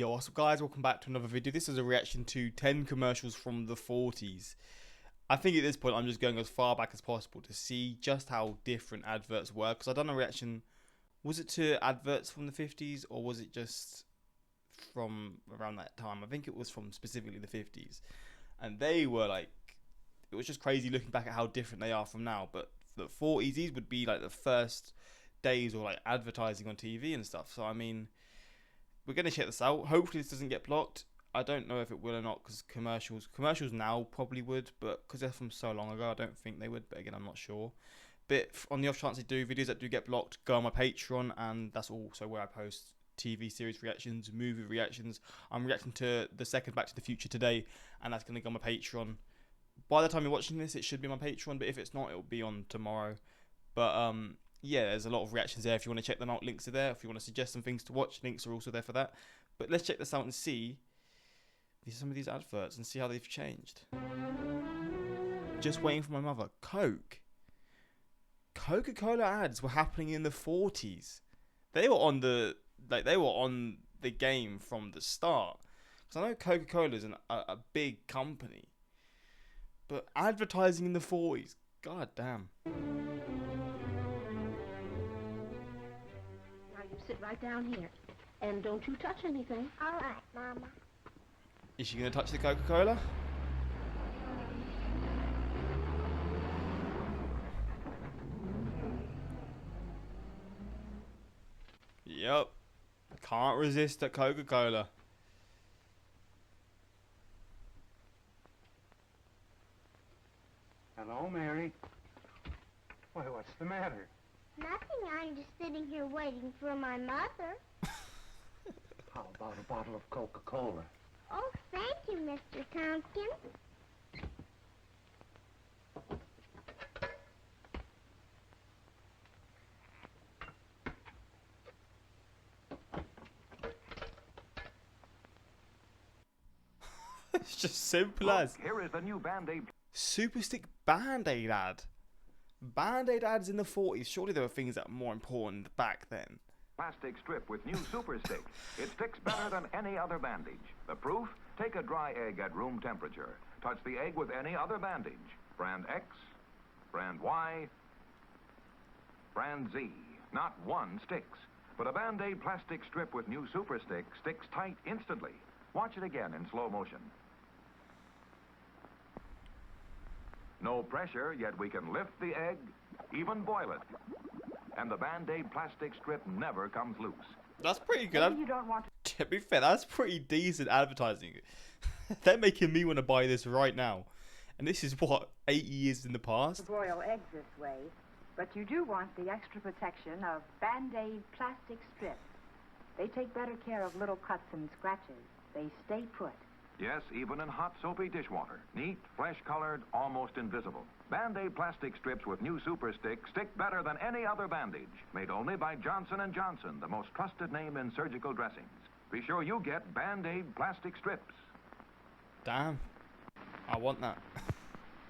Yo, what's up guys, welcome back to another video. This is a reaction to 10 commercials from the 40s. I think at this point I'm just going as far back as possible to see just how different adverts were. Because I've done a reaction, was it to adverts from the 50s or was it just from around that time? I think it was from specifically the 50s. And they were like, it was just crazy looking back at how different they are from now. But the 40s, these would be like the first days or like advertising on TV and stuff. So I mean, we're going to check this out. Hopefully this doesn't get blocked. I don't know if it will or not, because commercials now probably would, but because they're from so long ago, I don't think they would. But again, I'm not sure. But on the off chance they do, videos that do get blocked, go on my Patreon, and that's also where I post TV series reactions, movie reactions. I'm reacting to the second Back to the Future today, and that's going to go on my Patreon. By the time you're watching this, it should be on my Patreon, but if it's not, it'll be on tomorrow. But yeah, there's a lot of reactions there. If you want to check them out, links are there. If you want to suggest some things to watch, links are also there for that. But let's check this out and see some of these adverts and see how they've changed. Just waiting for my mother. Coca-Cola ads were happening in the 40s. They were on the game from the start. Because I know Coca-Cola is a big company, but advertising in the 40s, god damn. Sit right down here. And don't you touch anything. All right, Mama. Is she going to touch the Coca-Cola? Yep. Can't resist a Coca-Cola. Hello, Mary. Why, what's the matter? Nothing, I'm just sitting here waiting for my mother. How about a bottle of Coca-Cola? Oh, thank you, Mr. Tompkins. It's just simple as. Here is the new Band-Aid Super Stick Band-Aid ad. Band-Aid ads in the 40s. Surely there were things that were more important back then. plastic strip with new Super Stick. It sticks better than any other bandage. The proof? Take a dry egg at room temperature. Touch the egg with any other bandage. Brand X, brand Y, brand Z. Not one sticks. But a Band-Aid plastic strip with new Super Stick sticks tight instantly. Watch it again in slow motion. No pressure, yet we can lift the egg, even boil it. And the Band-Aid plastic strip never comes loose. That's pretty good. To be fair, that's pretty decent advertising. They're making me want to buy this right now. And this is, what, 8 years in the past? Broil eggs this way, but you do want the extra protection of Band-Aid plastic strips. They take better care of little cuts and scratches. They stay put. Yes, even in hot, soapy dishwater. Neat, fresh-colored, almost invisible. Band-Aid plastic strips with new Super Stick stick better than any other bandage. Made only by Johnson & Johnson, the most trusted name in surgical dressings. Be sure you get Band-Aid plastic strips. Damn. I want that.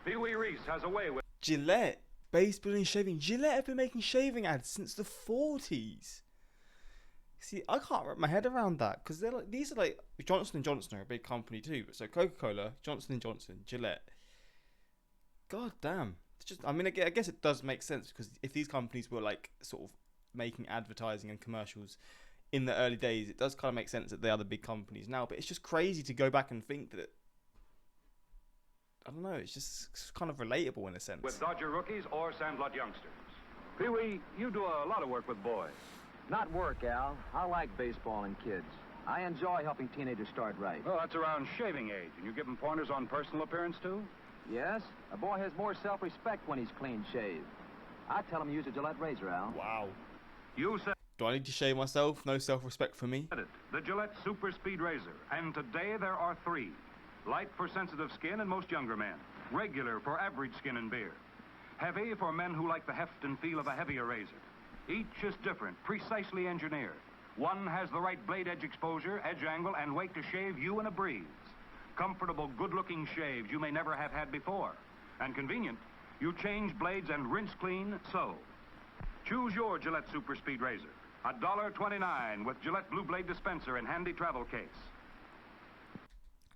Pee-wee Reese has a way with... Gillette. Base building shaving. Gillette have been making shaving ads since the 40s. See, I can't wrap my head around that, because they're like, these are like, Johnson & Johnson are a big company too. So Coca-Cola, Johnson & Johnson, Gillette. God damn. It's just, I mean, I guess it does make sense, because if these companies were like sort of making advertising and commercials in the early days, it does kind of make sense that they are the big companies now. But it's just crazy to go back and think that, I don't know, it's just kind of relatable in a sense. With Dodger rookies or Sandlot youngsters. Pee-wee, you do a lot of work with boys. Not work, Al. I like baseball and kids. I enjoy helping teenagers start right. Well, that's around shaving age, and you give them pointers on personal appearance, too? Yes, a boy has more self-respect when he's clean-shaved. I tell him to use a Gillette razor, Al. Wow. You said Do I need to shave myself? No self-respect for me? it. The Gillette Super Speed Razor. And today there are 3. Light for sensitive skin and most younger men. Regular for average skin and beard. Heavy for men who like the heft and feel of a heavier razor. Each is different, precisely engineered. One has the right blade edge exposure, edge angle, and weight to shave you in a breeze. Comfortable, good-looking shaves you may never have had before. And convenient, you change blades and rinse clean, so. Choose your Gillette Super Speed Razor. $1.29 with Gillette Blue Blade dispenser and handy travel case.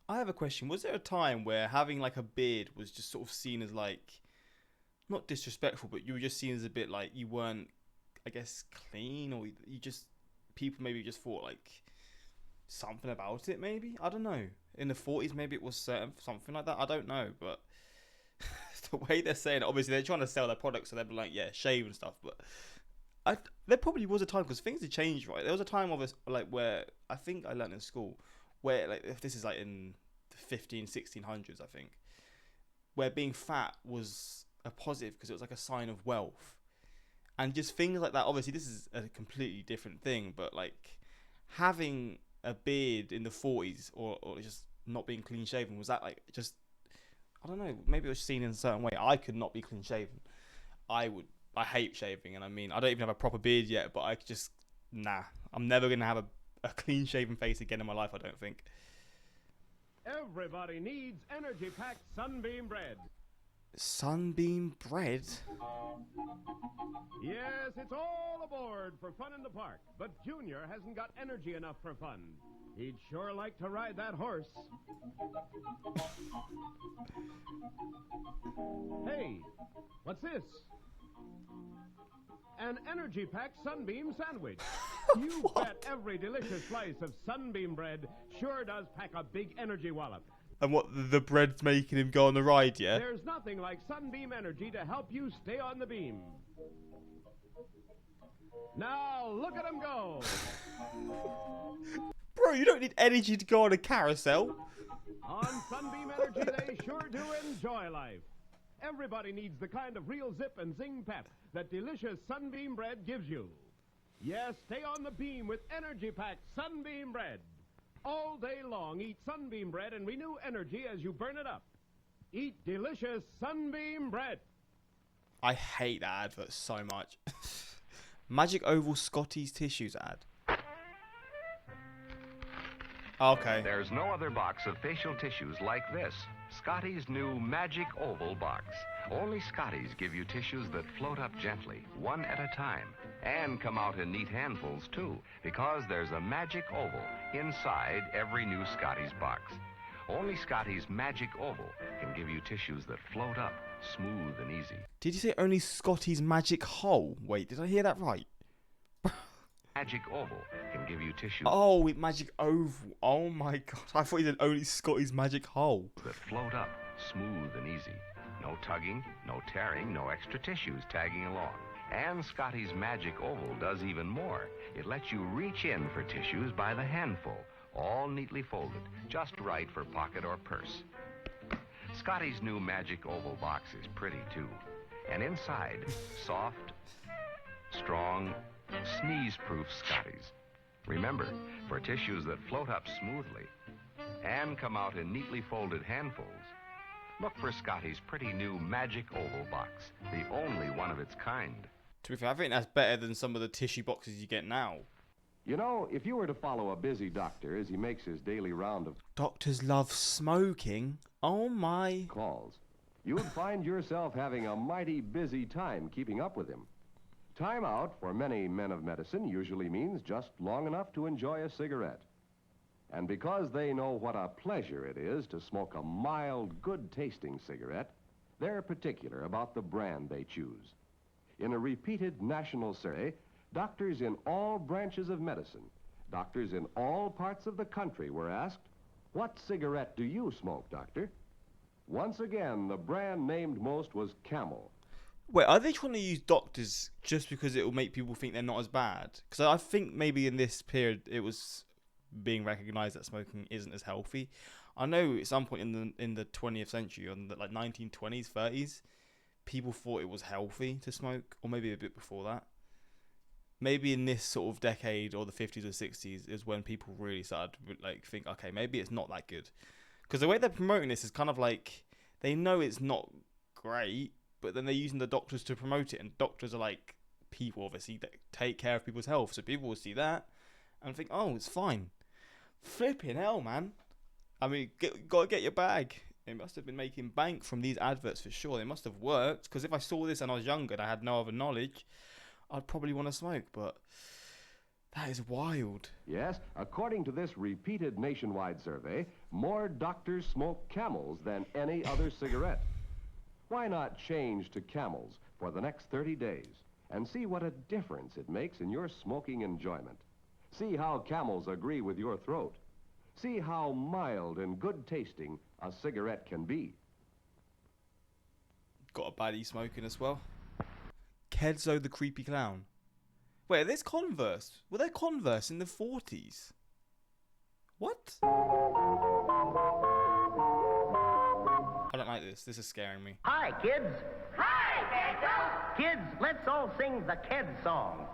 I have a question. Was there a time where having like a beard was just sort of seen as like, not disrespectful, but you were just seen as a bit like you weren't, I guess, clean, or you just, people maybe just thought like something about it, maybe? I don't know. In the 40s, maybe it was something like that. I don't know, but the way they're saying it, obviously they're trying to sell their products, so they're like, yeah, shave and stuff, but there probably was a time, because things had changed, right? There was a time of like where I think I learned in school, where like, if this is like in the 1600s, I think, where being fat was a positive because it was like a sign of wealth, and just things like that. Obviously this is a completely different thing, but like having a beard in the 40s, or just not being clean shaven, was that like just, I don't know, maybe it was seen in a certain way. I could not be clean shaven. I hate shaving, and I mean, I don't even have a proper beard yet, but I just, nah, I'm never gonna have a clean shaven face again in my life, I don't think. Everybody needs energy-packed Sunbeam bread. Sunbeam bread? Yes, it's all aboard for fun in the park, but Junior hasn't got energy enough for fun. He'd sure like to ride that horse. Hey, what's this? An energy-packed Sunbeam sandwich. You bet every delicious slice of Sunbeam bread sure does pack a big energy wallop. And what, the bread's making him go on the ride, yeah? There's nothing like Sunbeam energy to help you stay on the beam. Now, look at him go. Bro, you don't need energy to go on a carousel. On Sunbeam energy, they sure do enjoy life. Everybody needs the kind of real zip and zing pep that delicious Sunbeam bread gives you. Yes, stay on the beam with energy-packed Sunbeam bread. All day long, eat Sunbeam bread and renew energy as you burn it up. Eat delicious Sunbeam bread. I hate that advert so much. Magic Oval Scotty's Tissues ad. Okay. There's no other box of facial tissues like this. Scotty's new Magic Oval box. Only Scotty's give you tissues that float up gently, one at a time, and come out in neat handfuls, too, because there's a Magic Oval inside every new Scotty's box. Only Scotty's Magic Oval can give you tissues that float up, smooth and easy. Did you say only Scotty's Magic Hole? Wait, did I hear that right? Magic Oval can give you tissues Oh, with Magic Oval. Oh my god. I thought you said only Scotty's Magic Hole. that float up, smooth and easy. No tugging, no tearing, no extra tissues tagging along. And Scotty's Magic Oval does even more. It lets you reach in for tissues by the handful, all neatly folded, just right for pocket or purse. Scotty's new Magic Oval box is pretty, too. And inside, soft, strong, sneeze-proof Scotty's. Remember, for tissues that float up smoothly and come out in neatly folded handfuls, look for Scotty's pretty new Magic Oval box, the only one of its kind. To be fair, I think that's better than some of the tissue boxes you get now. You know, if you were to follow a busy doctor as he makes his daily round of Doctors love smoking. Oh my. calls, you'd find yourself having a mighty busy time keeping up with him. Time out for many men of medicine usually means just long enough to enjoy a cigarette. And because they know what a pleasure it is to smoke a mild, good-tasting cigarette, they're particular about the brand they choose. In a repeated national survey, doctors in all branches of medicine, doctors in all parts of the country were asked, "What cigarette do you smoke, doctor?" Once again, the brand named most was Camel. Wait, are they trying to use doctors just because it will make people think they're not as bad? Because I think maybe in this period it was being recognised that smoking isn't as healthy. I know at some point in the 20th century, on the like 1920s, 30s, people thought it was healthy to smoke, or maybe a bit before that. Maybe in this sort of decade, or the 50s or 60s, is when people really started to like think, okay, maybe it's not that good. Because the way they're promoting this is kind of like they know it's not great, but then they're using the doctors to promote it, and doctors are like people, obviously, that take care of people's health. So people will see that and think, oh, it's fine. Flipping hell, man. I mean, gotta get your bag. They must have been making bank from these adverts for sure. They must have worked, because if I saw this and I was younger and I had no other knowledge, I'd probably want to smoke. But That is wild. Yes, according to this repeated nationwide survey, more doctors smoke Camels than any other cigarette. Why not change to Camels for the next 30 days and see what a difference it makes in your smoking enjoyment? See how Camels agree with your throat. See how mild and good tasting a cigarette can be. Got a baddie smoking as well. Kedso the creepy clown. Wait, are this Converse? Were there Converse in the 40s? What? I don't like this. This is scaring me. Hi, kids. Hi, Kedso. Kids, let's all sing the Keds song.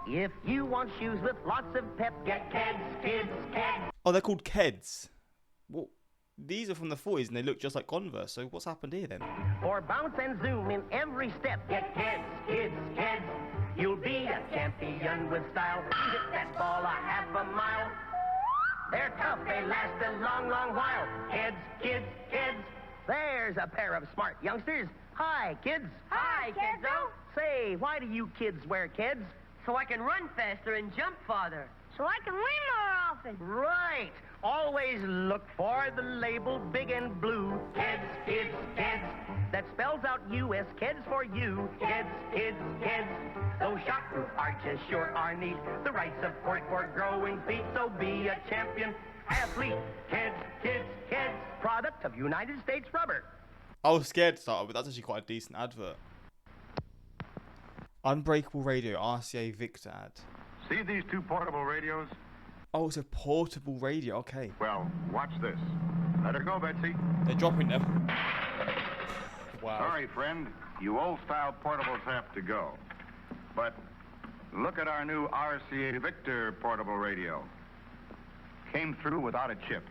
If you want shoes with lots of pep, get Keds, kids, Keds. Oh, they're called Keds. Well, these are from the 40s and they look just like Converse, so what's happened here then? For bounce and zoom in every step, get Keds, kids, Keds. You'll be a champion with style. Hit that ball a half a mile. They're tough, they last a long, long while. Keds, kids, Keds. There's a pair of smart youngsters. Hi, kids. Hi, Kedso. Say, why do you kids wear Keds? So I can run faster and jump farther. So I can win more often. Right. Always look for the label big and blue. Keds, kids, Keds. That spells out U.S. Keds for you. Keds, kids, Keds. Those shockproof arches sure are neat. The right support for growing feet. So be a champion athlete. Keds, kids, Keds. Product of United States Rubber. I was scared to start with, but that's actually quite a decent advert. Unbreakable Radio, RCA Victor ad. See these two portable radios? Oh, it's a portable radio, okay. Well, watch this. Let her go, Betsy. They're dropping them. Wow. Sorry, friend. You old-style portables have to go. But look at our new RCA Victor portable radio. Came through without a chip.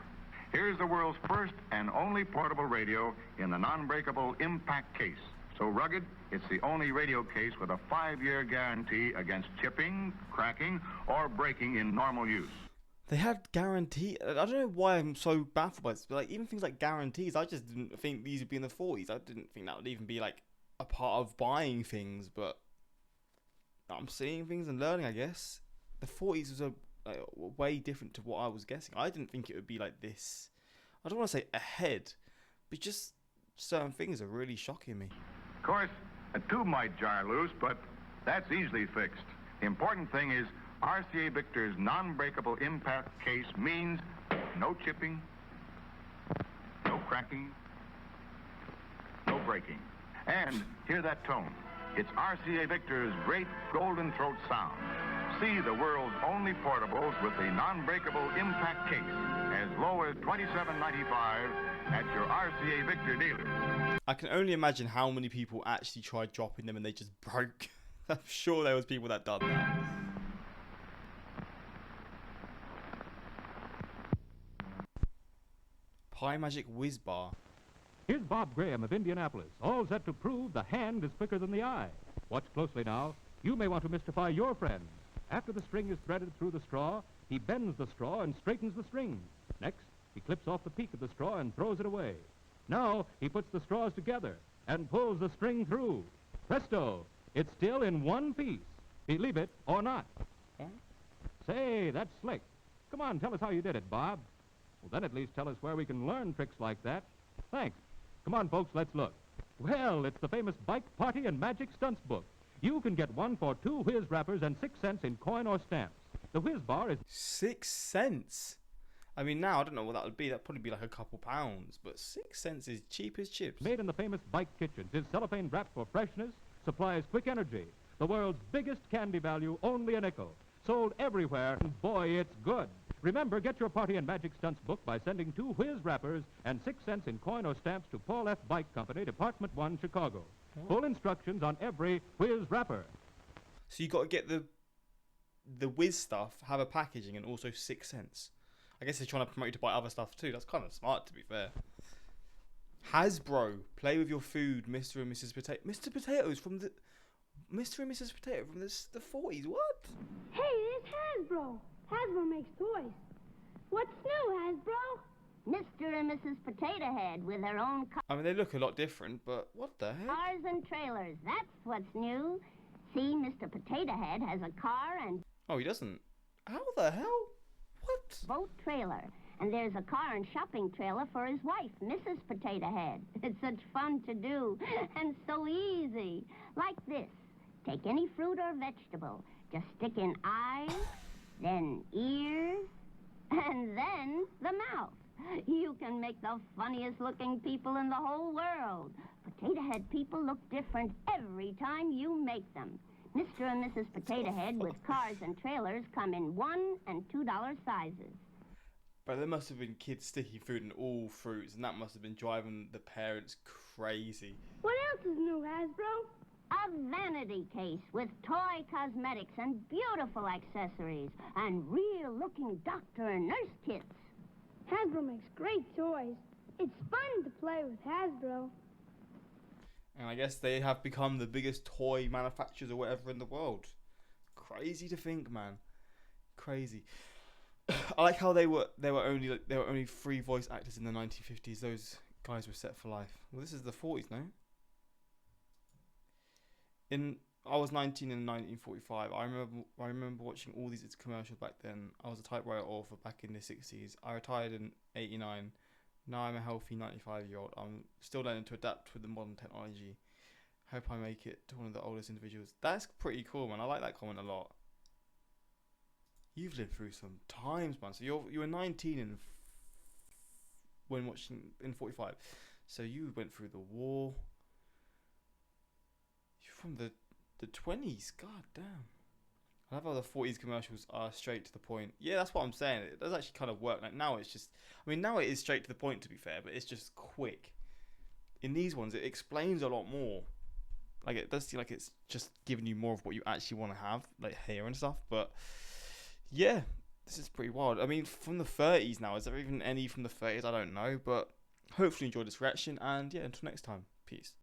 Here's the world's first and only portable radio in an unbreakable impact case. So rugged, it's the only radio case with a 5-year guarantee against chipping, cracking, or breaking in normal use. They had guarantee. I don't know why I'm so baffled by this. But like, even things like guarantees, I just didn't think these would be in the 40s. I didn't think that would even be like a part of buying things. But I'm seeing things and learning, I guess. The 40s was way different to what I was guessing. I didn't think it would be like this. I don't want to say ahead, but just certain things are really shocking me. Of course, a tube might jar loose, but that's easily fixed. The important thing is RCA Victor's non-breakable impact case means no chipping, no cracking, no breaking. And hear that tone. It's RCA Victor's great golden throat sound. See the world's only portables with the non-breakable impact case as low as $27.95 at your RCA Victor dealer. I can only imagine how many people actually tried dropping them and they just broke. I'm sure there was people that done that. Pie Magic Whiz Bar. Here's Bob Graham of Indianapolis, all set to prove the hand is quicker than the eye. Watch closely now. You may want to mystify your friend. After the string is threaded through the straw, he bends the straw and straightens the string. Next, he clips off the peak of the straw and throws it away. Now, he puts the straws together and pulls the string through. Presto! It's still in one piece. Believe it or not. Say, that's slick. Come on, tell us how you did it, Bob. Well, then at least tell us where we can learn tricks like that. Thanks. Come on, folks, let's look. Well, it's the famous Bike Party and Magic Stunts book. You can get one for 2 whiz wrappers and 6 cents in coin or stamps. The whiz bar is 6 cents. I mean, now I don't know what that would be. That'd probably be like a couple pounds, but 6 cents is cheap as chips. Made in the famous Bike Kitchens. Is cellophane wrapped for freshness, supplies quick energy. The world's biggest candy value, only a nickel. Sold everywhere, and boy, it's good. Remember, get your Party and Magic Stunts book by sending 2 whiz wrappers and 6 cents in coin or stamps to Paul F. Bike Company, Department 1, Chicago. Full instructions on every whiz wrapper. So you got to get the whiz stuff, have a packaging, and also 6 cents. I guess they're trying to promote you to buy other stuff too. That's kind of smart, to be fair. Hasbro, play with your food, Mr. and Mrs. Potato. Mr. Potatoes from the... Mr. and Mrs. Potato from the 40s, what? Hey, it's Hasbro. Hasbro makes toys. What's new, Hasbro? Mr. and Mrs. Potato Head with their own I mean, they look a lot different, but what the heck? cars and trailers. That's what's new. See, Mr. Potato Head has a car and Oh, he doesn't. How the hell? What? boat trailer. And there's a car and shopping trailer for his wife, Mrs. Potato Head. It's such fun to do and so easy. Like this. Take any fruit or vegetable. Just stick in eyes, then ears, and then the mouth. You can make the funniest looking people in the whole world. Potato Head people look different every time you make them. Mr. and Mrs. Potato Head with cars and trailers come in $1 and $2 sizes. But there must have been kids sticking food in all fruits, and that must have been driving the parents crazy. What else is new, Hasbro? A vanity case with toy cosmetics and beautiful accessories and real-looking doctor and nurse kits. Hasbro makes great toys. It's fun to play with Hasbro. And I guess they have become the biggest toy manufacturers or whatever in the world. Crazy to think, man. Crazy. I like how they were only 3 voice actors in the 1950s. Those guys were set for life. Well, this is the 40s, no? I was 19 in 1945. I remember watching all these commercials back then. I was a typewriter author back in the 60s. I retired in 89. Now I'm a healthy 95-year-old. I'm still learning to adapt with the modern technology. Hope I make it to one of the oldest individuals. That's pretty cool, man. I like that comment a lot. You've lived through some times, man. So you were 19 when watching in 45. So you went through the war. You're from the 20s. God damn. I love how the 40s commercials are straight to the point. Yeah, that's what I'm saying. It does actually kind of work. Like now it's just, I mean, now it is straight to the point, to be fair, but it's just quick. In these ones, it explains a lot more. Like it does seem like it's just giving you more of what you actually want to have, like hair and stuff. But yeah, this is pretty wild. I mean, from the 30s now, is there even any from the 30s? I don't know, but hopefully you enjoyed this reaction. And yeah, until next time, peace.